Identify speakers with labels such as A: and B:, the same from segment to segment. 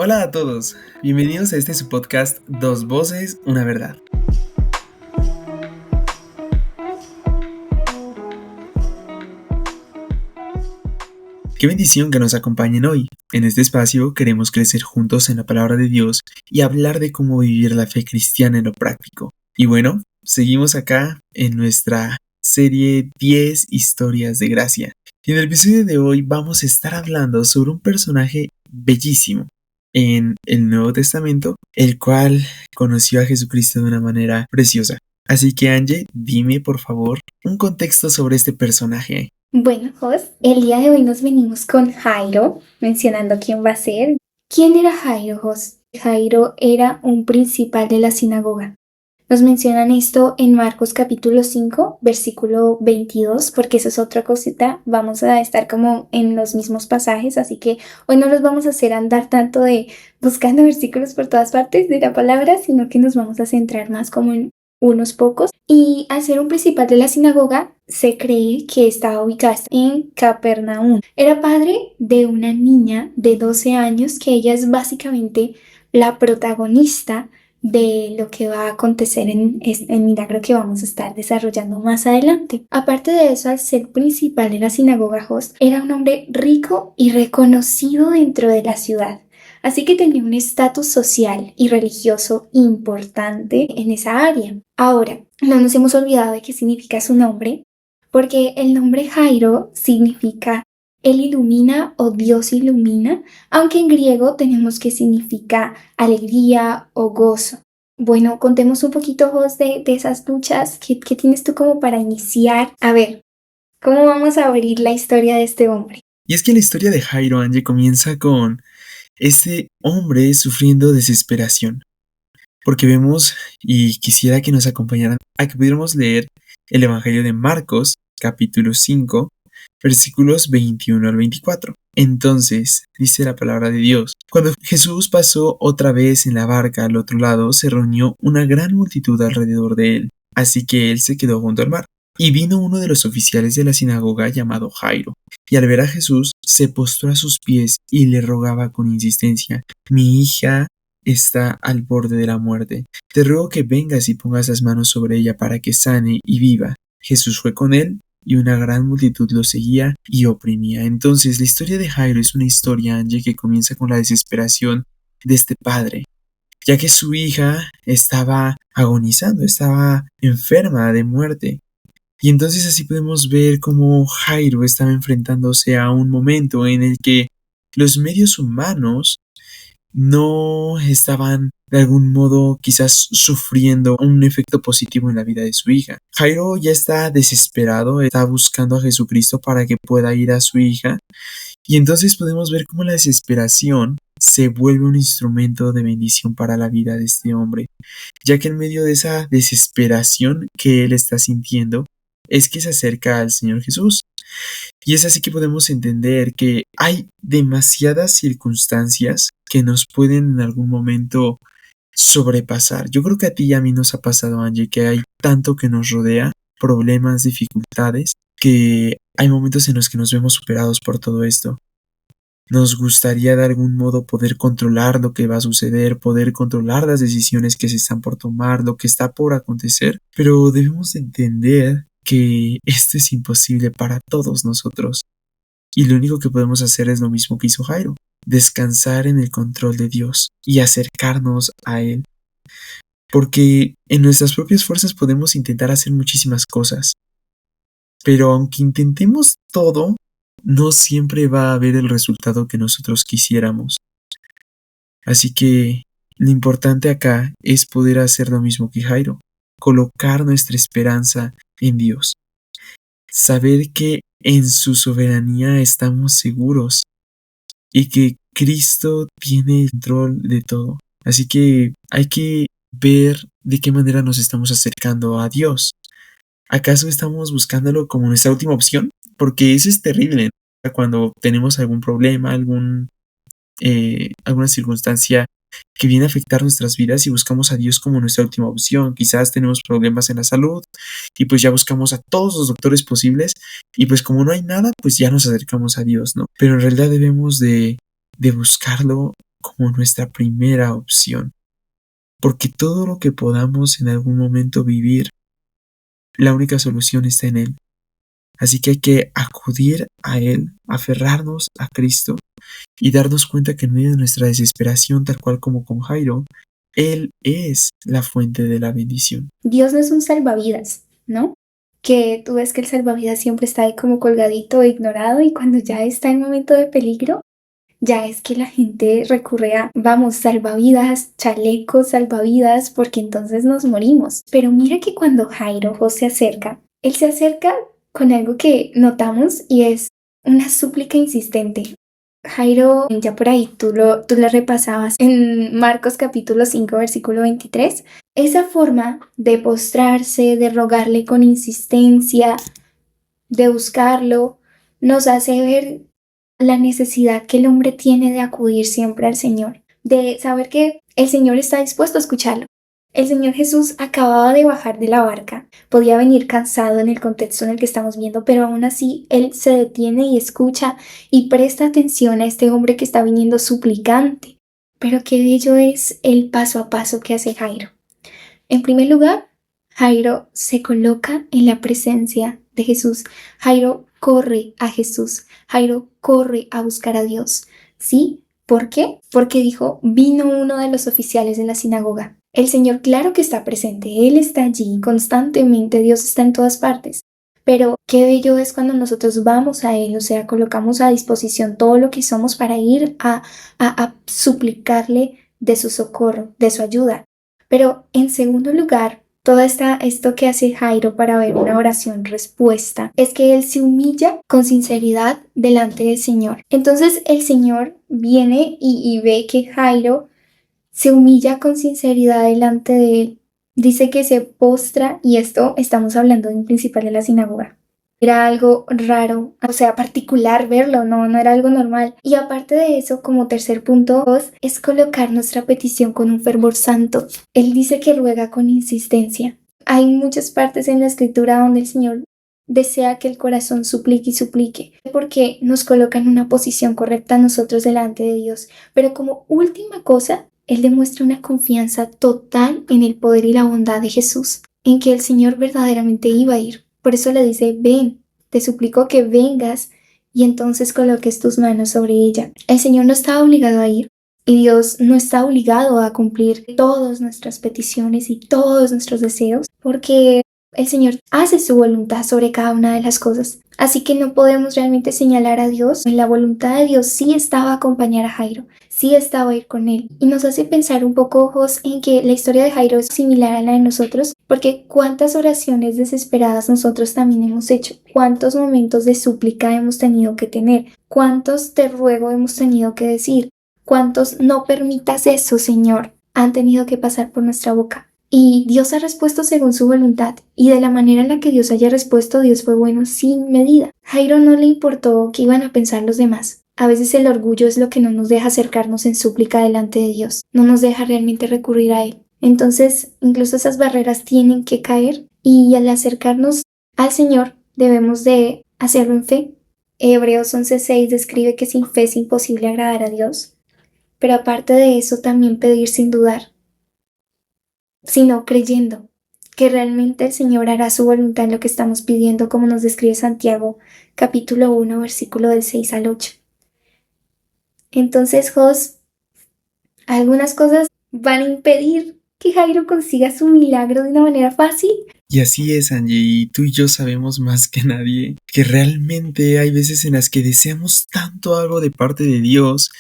A: Hola a todos, bienvenidos a su podcast Dos Voces, una Verdad. Qué bendición que nos acompañen hoy. En este espacio queremos crecer juntos en la palabra de Dios y hablar de cómo vivir la fe cristiana en lo práctico. Y bueno, seguimos acá en nuestra serie 10 historias de gracia. Y en el episodio de hoy vamos a estar hablando sobre un personaje bellísimo en el Nuevo Testamento, el cual conoció a Jesucristo de una manera preciosa. Así que Angie, dime por favor un contexto sobre este personaje.
B: Bueno, Jos, el día de hoy nos venimos con Jairo, mencionando quién va a ser. ¿Quién era Jairo, Jos? Jairo era un principal de la sinagoga. Nos mencionan esto en Marcos capítulo 5, versículo 22, porque eso es otra cosita. Vamos a estar como en los mismos pasajes, así que hoy no los vamos a hacer andar tanto de buscando versículos por todas partes de la palabra, sino que nos vamos a centrar más como en unos pocos. Y al ser un principal de la sinagoga, se cree que estaba ubicada en Capernaum. Era padre de una niña de 12 años, que ella es básicamente la protagonista de lo que va a acontecer en el milagro que vamos a estar desarrollando más adelante. Aparte de eso, al ser principal de la sinagoga, Jos era un hombre rico y reconocido dentro de la ciudad. Así que tenía un estatus social y religioso importante en esa área. Ahora, no nos hemos olvidado de qué significa su nombre, porque el nombre Jairo significa Él ilumina o Dios ilumina, aunque en griego tenemos que significa alegría o gozo. Bueno, contemos un poquito, Jos, de esas luchas. ¿Qué tienes tú como para iniciar? A ver, ¿cómo vamos a abrir la historia de este hombre?
A: Y es que la historia de Jairo, Angie, comienza con ese hombre sufriendo desesperación. Porque vemos, y quisiera que nos acompañaran a que pudiéramos leer el Evangelio de Marcos, capítulo 5, versículos 21 al 24. Entonces, dice la palabra de Dios, cuando Jesús pasó otra vez en la barca al otro lado, se reunió una gran multitud alrededor de él, así que él se quedó junto al mar. Y vino uno de los oficiales de la sinagoga llamado Jairo, y al ver a Jesús, se postró a sus pies y le rogaba con insistencia: mi hija está al borde de la muerte. Te ruego que vengas y pongas las manos sobre ella para que sane y viva. Jesús fue con él, y una gran multitud lo seguía y oprimía. Entonces, la historia de Jairo es una historia, Angie, que comienza con la desesperación de este padre, ya que su hija estaba agonizando, estaba enferma de muerte. Y entonces así podemos ver cómo Jairo estaba enfrentándose a un momento en el que los medios humanos no estaban de algún modo quizás sufriendo un efecto positivo en la vida de su hija. Jairo ya está desesperado, está buscando a Jesucristo para que pueda ir a su hija, y entonces podemos ver cómo la desesperación se vuelve un instrumento de bendición para la vida de este hombre, ya que en medio de esa desesperación que él está sintiendo es que se acerca al Señor Jesús. Y es así que podemos entender que hay demasiadas circunstancias que nos pueden en algún momento sobrepasar. Yo creo que a ti y a mí nos ha pasado, Angie, que hay tanto que nos rodea, problemas, dificultades, que hay momentos en los que nos vemos superados por todo esto. Nos gustaría de algún modo poder controlar lo que va a suceder, poder controlar las decisiones que se están por tomar, lo que está por acontecer, pero debemos entender que esto es imposible para todos nosotros. Y lo único que podemos hacer es lo mismo que hizo Jairo: descansar en el control de Dios y acercarnos a Él. Porque en nuestras propias fuerzas podemos intentar hacer muchísimas cosas, pero aunque intentemos todo, no siempre va a haber el resultado que nosotros quisiéramos. Así que lo importante acá es poder hacer lo mismo que Jairo: colocar nuestra esperanza en Dios. Saber que en su soberanía estamos seguros y que Cristo tiene el control de todo. Así que hay que ver de qué manera nos estamos acercando a Dios. ¿Acaso estamos buscándolo como nuestra última opción? Porque eso es terrible, ¿no? Cuando tenemos algún problema, alguna circunstancia que viene a afectar nuestras vidas y buscamos a Dios como nuestra última opción. Quizás tenemos problemas en la salud y pues ya buscamos a todos los doctores posibles y pues como no hay nada, pues ya nos acercamos a Dios, ¿no? Pero en realidad debemos de buscarlo como nuestra primera opción, porque todo lo que podamos en algún momento vivir, la única solución está en Él. Así que hay que acudir a Él, aferrarnos a Cristo y darnos cuenta que en medio de nuestra desesperación, tal cual como con Jairo, Él es la fuente de la bendición.
B: Dios no es un salvavidas, ¿no? Que tú ves que el salvavidas siempre está ahí como colgadito e ignorado y cuando ya está en momento de peligro, ya es que la gente recurre a, vamos, salvavidas, chalecos, salvavidas, porque entonces nos morimos. Pero mira que cuando Jairo se acerca, él se acerca con algo que notamos y es una súplica insistente. Jairo, ya por ahí tú lo repasabas en Marcos capítulo 5, versículo 23. Esa forma de postrarse, de rogarle con insistencia, de buscarlo, nos hace ver la necesidad que el hombre tiene de acudir siempre al Señor, de saber que el Señor está dispuesto a escucharlo. El Señor Jesús acababa de bajar de la barca, podía venir cansado en el contexto en el que estamos viendo, pero aún así Él se detiene y escucha y presta atención a este hombre que está viniendo suplicante. Pero qué bello es el paso a paso que hace Jairo. En primer lugar, Jairo se coloca en la presencia de Jesús. Jairo corre a Jesús. Jairo corre a buscar a Dios. ¿Sí? ¿Por qué? Porque dijo, vino uno de los oficiales de la sinagoga. El Señor claro que está presente, Él está allí constantemente, Dios está en todas partes. Pero qué bello es cuando nosotros vamos a Él, o sea, colocamos a disposición todo lo que somos para ir a suplicarle de su socorro, de su ayuda. Pero en segundo lugar, esto que hace Jairo para ver una oración respuesta es que él se humilla con sinceridad delante del Señor. Entonces el Señor viene y ve que Jairo se humilla con sinceridad delante de él. Dice que se postra y esto estamos hablando de un principal de la sinagoga. Era algo raro, o sea, particular verlo, no era algo normal. Y aparte de eso, como tercer punto, es colocar nuestra petición con un fervor santo. Él dice que ruega con insistencia. Hay muchas partes en la escritura donde el Señor desea que el corazón suplique y suplique, porque nos coloca en una posición correcta nosotros delante de Dios. Pero como última cosa, Él demuestra una confianza total en el poder y la bondad de Jesús, en que el Señor verdaderamente iba a ir. Por eso le dice, ven, te suplico que vengas y entonces coloques tus manos sobre ella. El Señor no está obligado a ir y Dios no está obligado a cumplir todas nuestras peticiones y todos nuestros deseos, porque el Señor hace su voluntad sobre cada una de las cosas. Así que no podemos realmente señalar a Dios. En la voluntad de Dios sí estaba acompañar a Jairo, sí estaba a ir con él. Y nos hace pensar un poco, ojos, en que la historia de Jairo es similar a la de nosotros, porque cuántas oraciones desesperadas nosotros también hemos hecho, cuántos momentos de súplica hemos tenido que tener, cuántos te ruego hemos tenido que decir, cuántos no permitas eso, Señor, han tenido que pasar por nuestra boca. Y Dios ha respuesto según su voluntad, y de la manera en la que Dios haya respuesto, Dios fue bueno sin medida. Jairo no le importó qué iban a pensar los demás. A veces el orgullo es lo que no nos deja acercarnos en súplica delante de Dios, no nos deja realmente recurrir a Él. Entonces, incluso esas barreras tienen que caer, y al acercarnos al Señor debemos de hacerlo en fe. Hebreos 11:6 describe que sin fe es imposible agradar a Dios, pero aparte de eso también pedir sin dudar, sino creyendo que realmente el Señor hará su voluntad en lo que estamos pidiendo, como nos describe Santiago, capítulo 1, versículo del 6 al 8. Entonces, algunas cosas van a impedir que Jairo consiga su milagro de una manera fácil.
A: Y así es, Angie, y tú y yo sabemos más que nadie que realmente hay veces en las que deseamos tanto algo de parte de Dios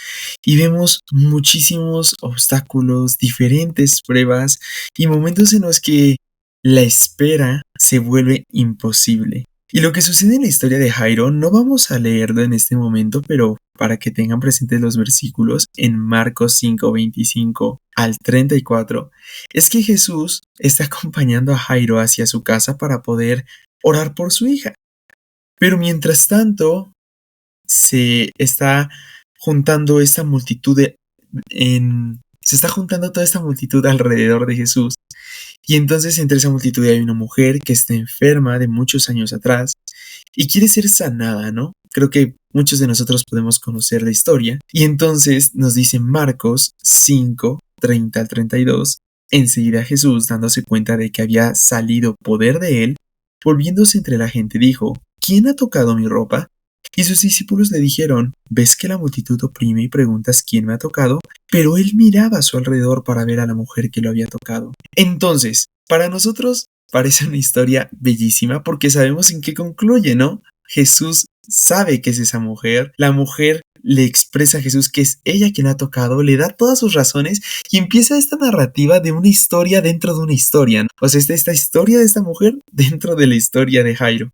A: y vemos muchísimos obstáculos, diferentes pruebas y momentos en los que la espera se vuelve imposible. Y lo que sucede en la historia de Jairo no vamos a leerlo en este momento, pero para que tengan presentes los versículos en Marcos 5:25 al 34, es que Jesús está acompañando a Jairo hacia su casa para poder orar por su hija. Pero mientras tanto, se está juntando esta multitud se está juntando toda esta multitud alrededor de Jesús. Y entonces entre esa multitud hay una mujer que está enferma de muchos años atrás y quiere ser sanada, ¿no? Creo que muchos de nosotros podemos conocer la historia. Y entonces nos dice Marcos 5, 30 al 32. Enseguida Jesús, dándose cuenta de que había salido poder de él, volviéndose entre la gente, dijo: ¿Quién ha tocado mi ropa? Y sus discípulos le dijeron: ¿Ves que la multitud oprime y preguntas quién me ha tocado? Pero él miraba a su alrededor para ver a la mujer que lo había tocado. Entonces, para nosotros parece una historia bellísima porque sabemos en qué concluye, ¿no? Jesús sabe que es esa mujer, la mujer le expresa a Jesús que es ella quien ha tocado, le da todas sus razones y empieza esta narrativa de una historia dentro de una historia, ¿no? O sea, esta historia de esta mujer dentro de la historia de Jairo.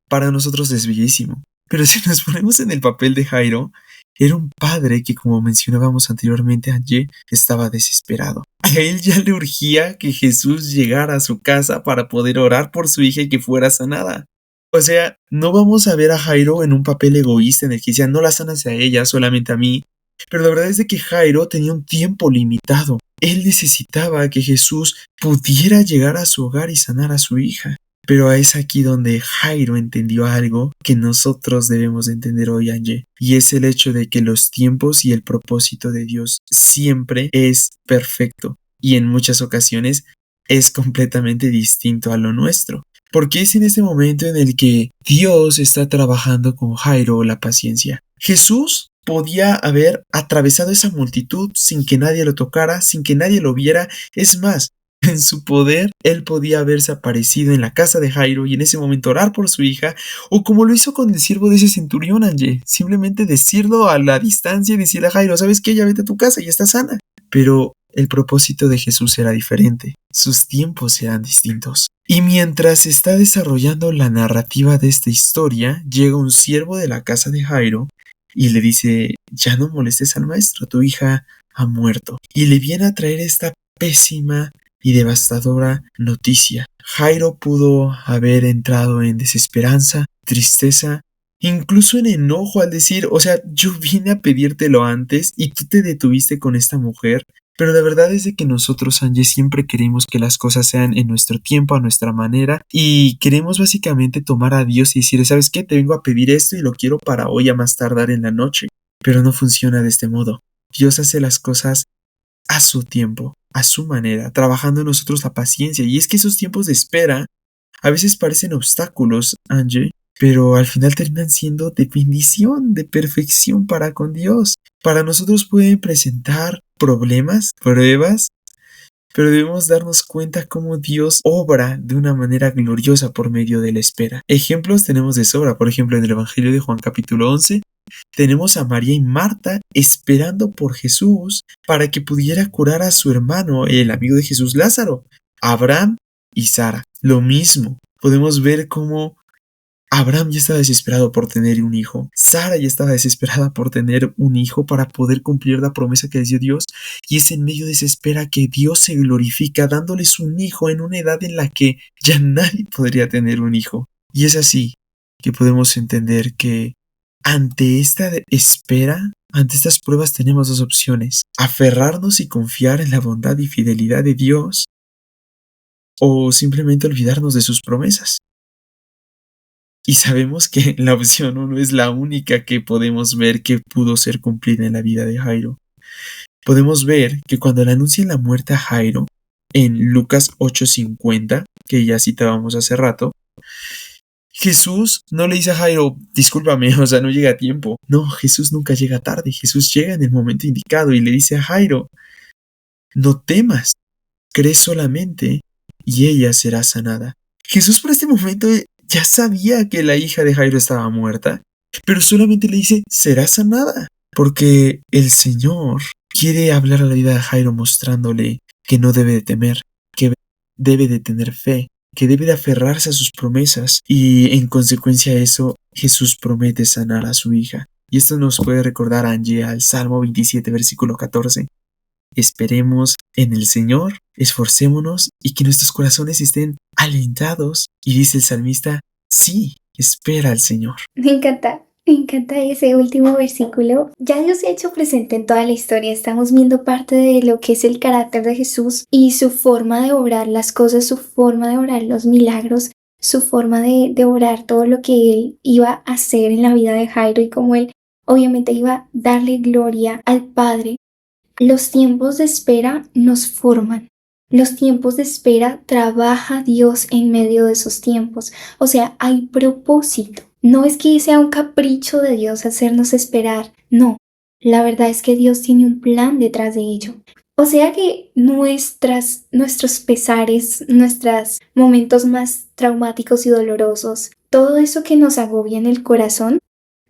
A: Para nosotros es bellísimo. Pero si nos ponemos en el papel de Jairo, era un padre que, como mencionábamos anteriormente, Angie, estaba desesperado. A él ya le urgía que Jesús llegara a su casa para poder orar por su hija y que fuera sanada. O sea, no vamos a ver a Jairo en un papel egoísta en el que decía: no la sanas a ella, solamente a mí. Pero la verdad es de que Jairo tenía un tiempo limitado. Él necesitaba que Jesús pudiera llegar a su hogar y sanar a su hija. Pero es aquí donde Jairo entendió algo que nosotros debemos entender hoy, Angie, y es el hecho de que los tiempos y el propósito de Dios siempre es perfecto y en muchas ocasiones es completamente distinto a lo nuestro. Porque es en este momento en el que Dios está trabajando con Jairo la paciencia. Jesús podía haber atravesado esa multitud sin que nadie lo tocara, sin que nadie lo viera. Es más, en su poder, él podía haberse aparecido en la casa de Jairo y en ese momento orar por su hija, o como lo hizo con el siervo de ese centurión, Angie, simplemente decirlo a la distancia y decirle a Jairo: ¿sabes qué? Ya vete a tu casa y está sana. Pero el propósito de Jesús era diferente, sus tiempos eran distintos. Y mientras se está desarrollando la narrativa de esta historia, llega un siervo de la casa de Jairo y le dice: ya no molestes al maestro, tu hija ha muerto. Y le viene a traer esta pésima y devastadora noticia. Jairo pudo haber entrado en desesperanza, tristeza, incluso en enojo al decir: o sea, yo vine a pedírtelo antes y tú te detuviste con esta mujer. Pero la verdad es de que nosotros, Angie, siempre queremos que las cosas sean en nuestro tiempo, a nuestra manera, y queremos básicamente tomar a Dios y decirle: ¿sabes qué? Te vengo a pedir esto y lo quiero para hoy a más tardar en la noche. Pero no funciona de este modo. Dios hace las cosas a su tiempo, a su manera, trabajando en nosotros la paciencia. Y es que esos tiempos de espera a veces parecen obstáculos, Angie, pero al final terminan siendo de bendición, de perfección para con Dios. Para nosotros pueden presentar problemas, pruebas, pero debemos darnos cuenta cómo Dios obra de una manera gloriosa por medio de la espera. Ejemplos tenemos de sobra. Por ejemplo, en el Evangelio de Juan capítulo 11, tenemos a María y Marta esperando por Jesús para que pudiera curar a su hermano, el amigo de Jesús, Lázaro. Abraham y Sara, lo mismo. Podemos ver cómo Abraham ya estaba desesperado por tener un hijo. Sara ya estaba desesperada por tener un hijo para poder cumplir la promesa que les dio Dios. Y es en medio de esa espera que Dios se glorifica dándoles un hijo en una edad en la que ya nadie podría tener un hijo. Y es así que podemos entender que ante esta espera, ante estas pruebas tenemos dos opciones: aferrarnos y confiar en la bondad y fidelidad de Dios, o simplemente olvidarnos de sus promesas. Y sabemos que la opción 1 es la única que podemos ver que pudo ser cumplida en la vida de Jairo. Podemos ver que cuando le anuncian la muerte a Jairo, en Lucas 8:50, que ya citábamos hace rato, Jesús no le dice a Jairo: discúlpame, o sea, no llega a tiempo. No, Jesús nunca llega tarde, Jesús llega en el momento indicado y le dice a Jairo: no temas, cree solamente y ella será sanada. Jesús por este momento ya sabía que la hija de Jairo estaba muerta, pero solamente le dice: será sanada, porque el Señor quiere hablar a la vida de Jairo mostrándole que no debe de temer, que debe de tener fe, que debe de aferrarse a sus promesas, y en consecuencia a eso Jesús promete sanar a su hija. Y esto nos puede recordar, Angie, al Salmo 27, versículo 14. Esperemos en el Señor, esforcémonos y que nuestros corazones estén alentados. Y dice el salmista: sí, espera al Señor.
B: Me encanta ese último versículo. Ya Dios se ha hecho presente en toda la historia. Estamos viendo parte de lo que es el carácter de Jesús y su forma de obrar las cosas, su forma de obrar los milagros. su forma de orar, todo lo que él iba a hacer en la vida de Jairo y cómo él obviamente iba a darle gloria al Padre. Los tiempos de espera nos forman. Los tiempos de espera trabaja Dios en medio de esos tiempos. O sea, hay propósito. No es que sea un capricho de Dios hacernos esperar. No, la verdad es que Dios tiene un plan detrás de ello. O sea que nuestros pesares, nuestros momentos más traumáticos y dolorosos, todo eso que nos agobia en el corazón,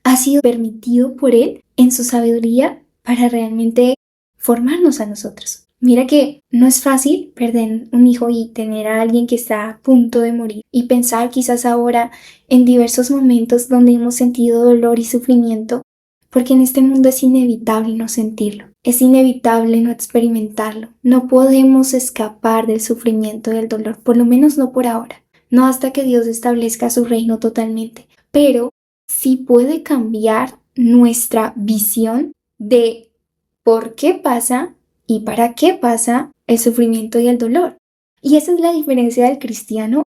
B: ha sido permitido por Él en su sabiduría para realmente formarnos a nosotros. Mira que no es fácil perder un hijo y tener a alguien que está a punto de morir y pensar quizás ahora en diversos momentos donde hemos sentido dolor y sufrimiento, porque en este mundo es inevitable no sentirlo, es inevitable no experimentarlo. No podemos escapar del sufrimiento y del dolor, por lo menos no por ahora, no hasta que Dios establezca su reino totalmente, pero sí puede cambiar nuestra visión de por qué pasa y para qué pasa el sufrimiento y el dolor. Y esa es la diferencia del cristiano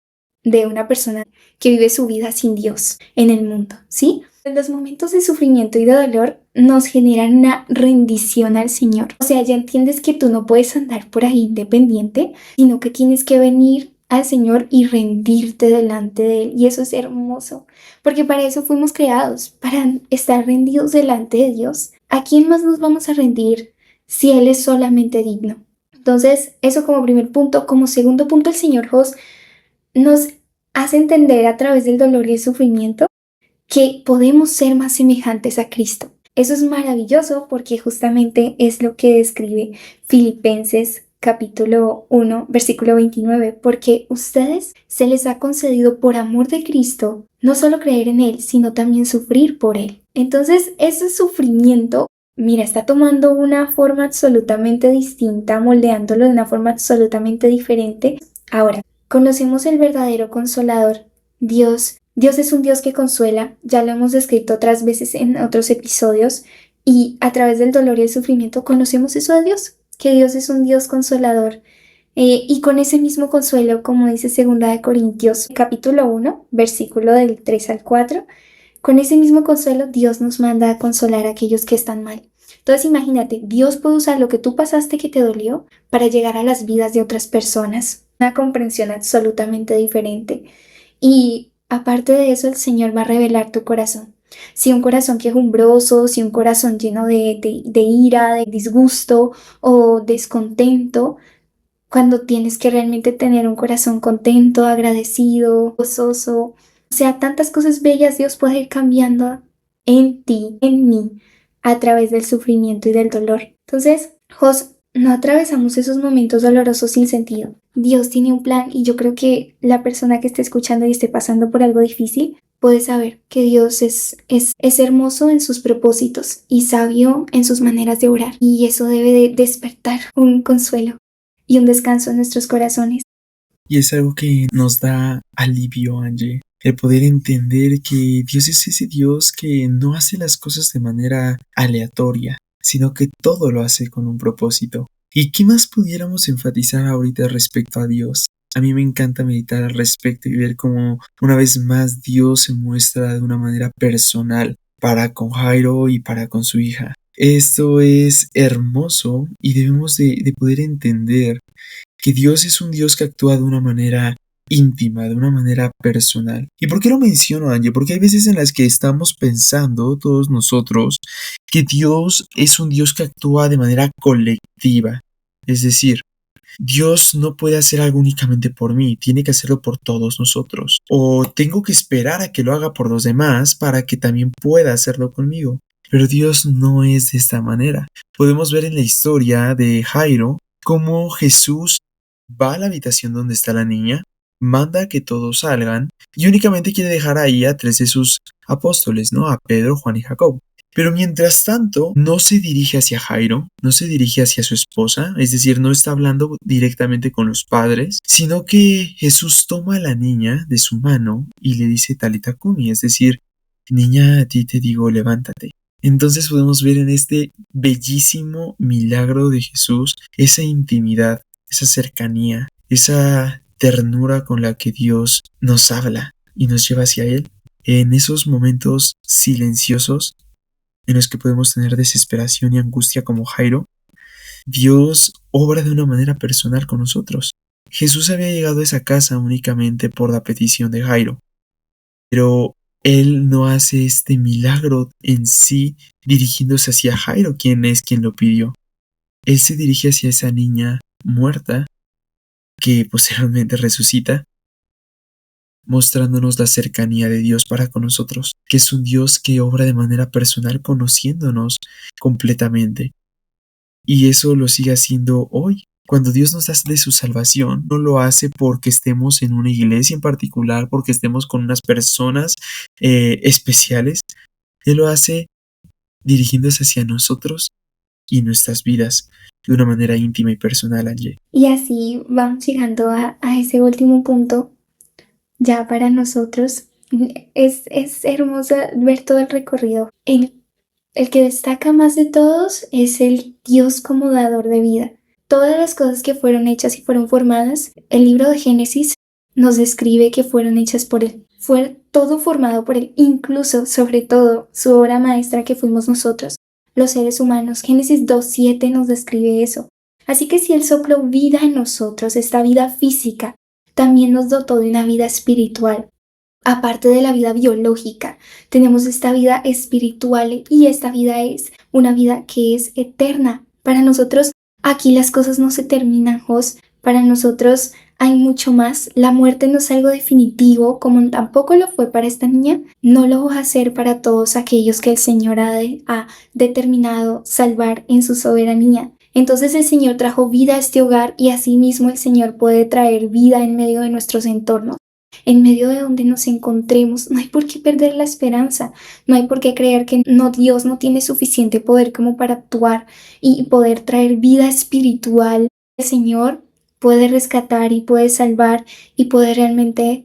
B: de una persona que vive su vida sin Dios en el mundo, ¿sí? Los momentos de sufrimiento y de dolor nos generan una rendición al Señor. O sea, ya entiendes que tú no puedes andar por ahí independiente, sino que tienes que venir al Señor y rendirte delante de Él. Y eso es hermoso, porque para eso fuimos creados, para estar rendidos delante de Dios. ¿A quién más nos vamos a rendir si Él es solamente digno? Entonces, eso como primer punto. Como segundo punto, el Señor Jos nos hace entender a través del dolor y el sufrimiento que podemos ser más semejantes a Cristo. Eso es maravilloso porque justamente es lo que describe Filipenses capítulo 1, versículo 29, porque ustedes se les ha concedido por amor de Cristo no solo creer en Él, sino también sufrir por Él. Entonces, ese sufrimiento, mira, está tomando una forma absolutamente distinta, moldeándolo de una forma absolutamente diferente. Ahora, conocemos el verdadero consolador, Dios. Dios es un Dios que consuela, ya lo hemos descrito otras veces en otros episodios, y a través del dolor y el sufrimiento conocemos eso de Dios, que Dios es un Dios consolador. Y con ese mismo consuelo, como dice 2 Corintios capítulo 1, versículo del 3 al 4, con ese mismo consuelo Dios nos manda a consolar a aquellos que están mal. Entonces imagínate, Dios puede usar lo que tú pasaste que te dolió para llegar a las vidas de otras personas. Una comprensión absolutamente diferente. Y aparte de eso, el Señor va a revelar tu corazón. Si un corazón quejumbroso, si un corazón lleno de ira, de disgusto o descontento, cuando tienes que realmente tener un corazón contento, agradecido, gozoso, o sea, tantas cosas bellas Dios puede ir cambiando en ti, en mí, a través del sufrimiento y del dolor. Entonces, Jos, no atravesamos esos momentos dolorosos sin sentido. Dios tiene un plan y yo creo que la persona que esté escuchando y esté pasando por algo difícil puede saber que Dios es hermoso en sus propósitos y sabio en sus maneras de orar. Y eso debe de despertar un consuelo y un descanso en nuestros corazones.
A: Y es algo que nos da alivio, Angie, el poder entender que Dios es ese Dios que no hace las cosas de manera aleatoria, sino que todo lo hace con un propósito. ¿Y qué más pudiéramos enfatizar ahorita respecto a Dios? A mí me encanta meditar al respecto y ver cómo una vez más Dios se muestra de una manera personal para con Jairo y para con su hija. Esto es hermoso y debemos de poder entender que Dios es un Dios que actúa de una manera íntima, de una manera personal. ¿Y por qué lo menciono, Angie? Porque hay veces en las que estamos pensando, todos nosotros, que Dios es un Dios que actúa de manera colectiva. Es decir, Dios no puede hacer algo únicamente por mí, tiene que hacerlo por todos nosotros. O tengo que esperar a que lo haga por los demás para que también pueda hacerlo conmigo. Pero Dios no es de esta manera. Podemos ver en la historia de Jairo cómo Jesús va a la habitación donde está la niña, manda que todos salgan y únicamente quiere dejar ahí a 3 de sus apóstoles, ¿no? A Pedro, Juan y Jacob. Pero mientras tanto, no se dirige hacia Jairo, no se dirige hacia su esposa, es decir, no está hablando directamente con los padres, sino que Jesús toma a la niña de su mano y le dice Talita Cumi, es decir, niña, a ti te digo, levántate. Entonces podemos ver en este bellísimo milagro de Jesús esa intimidad, esa cercanía, esa ternura con la que Dios nos habla y nos lleva hacia Él. En esos momentos silenciosos en los que podemos tener desesperación y angustia como Jairo, Dios obra de una manera personal con nosotros. Jesús había llegado a esa casa únicamente por la petición de Jairo, pero Él no hace este milagro en sí dirigiéndose hacia Jairo, quien es quien lo pidió. Él se dirige hacia esa niña muerta que posteriormente resucita, mostrándonos la cercanía de Dios para con nosotros, que es un Dios que obra de manera personal conociéndonos completamente. Y eso lo sigue haciendo hoy. Cuando Dios nos da de su salvación, no lo hace porque estemos en una iglesia en particular, porque estemos con unas personas especiales. Él lo hace dirigiéndose hacia nosotros y nuestras vidas de una manera íntima y personal, Angie.
B: Y así vamos llegando a ese último punto. Ya para nosotros es hermoso ver todo el recorrido. El que destaca más de todos es el Dios como dador de vida. Todas las cosas que fueron hechas y fueron formadas, el libro de Génesis nos describe que fueron hechas por Él. Fue todo formado por Él, incluso, sobre todo, su obra maestra que fuimos nosotros, los seres humanos. Génesis 2:7 nos describe eso. Así que si Él sopló vida en nosotros, esta vida física, también nos dotó de una vida espiritual. Aparte de la vida biológica, tenemos esta vida espiritual y esta vida es una vida que es eterna. Para nosotros, aquí las cosas no se terminan, Jos. Para nosotros hay mucho más. La muerte no es algo definitivo, como tampoco lo fue para esta niña. No lo va a hacer para todos aquellos que el Señor ha determinado salvar en su soberanía. Entonces el Señor trajo vida a este hogar y asimismo el Señor puede traer vida en medio de nuestros entornos. En medio de donde nos encontremos, no hay por qué perder la esperanza, no hay por qué creer que Dios no tiene suficiente poder como para actuar y poder traer vida espiritual. El Señor puede rescatar y puede salvar y puede realmente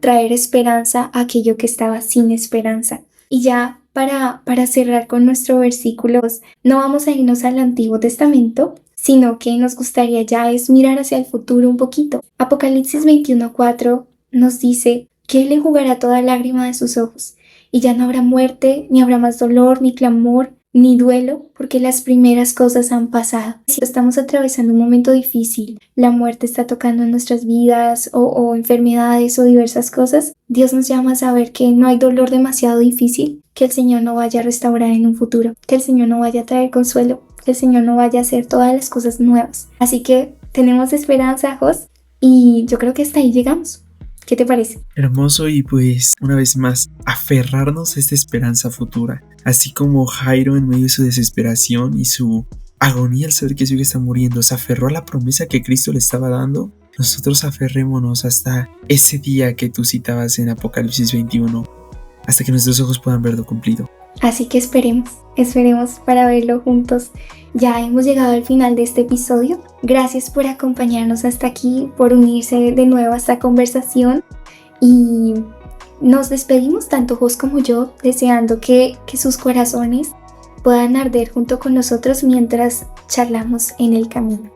B: traer esperanza a aquello que estaba sin esperanza. Y ya para cerrar con nuestro versículo, no vamos a irnos al Antiguo Testamento, sino que nos gustaría ya es mirar hacia el futuro un poquito. Apocalipsis 21:4 nos dice que Él le enjugará toda lágrima de sus ojos, y ya no habrá muerte, ni habrá más dolor, ni clamor, ni duelo, porque las primeras cosas han pasado. Si estamos atravesando un momento difícil, la muerte está tocando en nuestras vidas o enfermedades o diversas cosas, Dios nos llama a saber que no hay dolor demasiado difícil, que el Señor no vaya a restaurar en un futuro, que el Señor no vaya a traer consuelo, que el Señor no vaya a hacer todas las cosas nuevas. Así que tenemos esperanza, Jos, y yo creo que hasta ahí llegamos. ¿Qué te parece?
A: Hermoso, y pues una vez más aferrarnos a esta esperanza futura, así como Jairo en medio de su desesperación y su agonía al saber que su hija está muriendo se aferró a la promesa que Cristo le estaba dando. Nosotros aferrémonos hasta ese día que tú citabas en Apocalipsis 21, hasta que nuestros ojos puedan verlo cumplido.
B: Así que esperemos para verlo juntos. Ya hemos llegado al final de este episodio. Gracias por acompañarnos hasta aquí, por unirse de nuevo a esta conversación. Y nos despedimos tanto Jos como yo, deseando que sus corazones puedan arder junto con nosotros mientras charlamos en el camino.